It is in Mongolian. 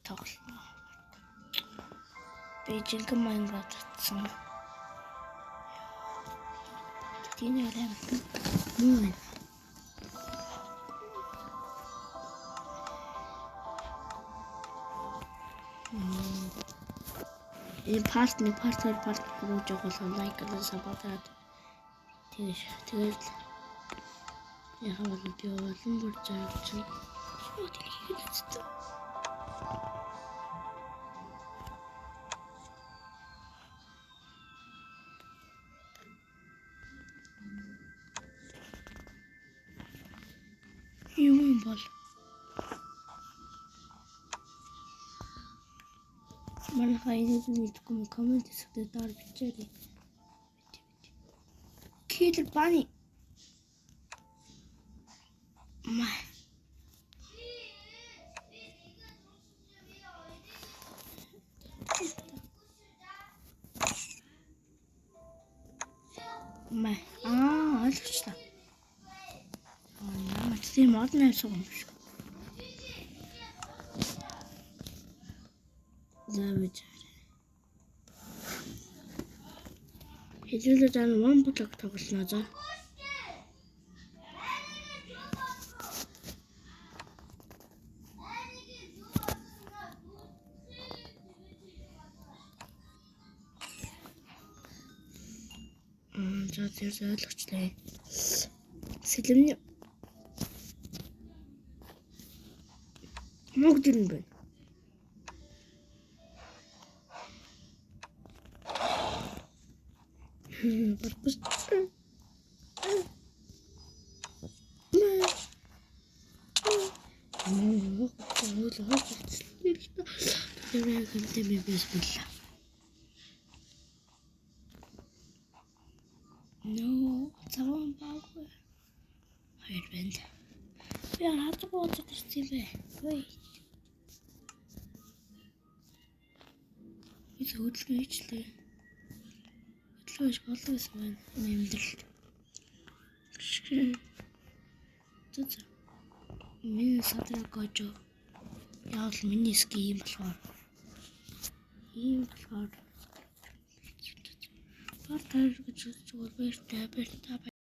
тоглоно. Бейжинг Майнкрафт татсан. Тийм яа. Мөн. партner гөрөж байгаа лайк and subscribe. Тэгээд яхаа бол би олон бүр зориулж байна. Юм бол манай хайрыг мэдгүй коммент хэсгээр доор бичээрэй. Киллер бани. Май. Ойлгочлаа. Намайг тийм модны юм шиг. Завж. Хэдүүлээ дан one block тоглоно за. За тэр ойлгочлаа. Сэлэмний мог дин бэ. Барбус. No, tamam baba. Hayır ben de. Ya artık olacak işte be. Wait. Biz uçlu içli. Uçlu iç kalırsa ben nemdir. Tut. Миний садраа гож. Яавал миний ски юм болохоор. Ийм болохоор. Партер гэж зүйл баяртай.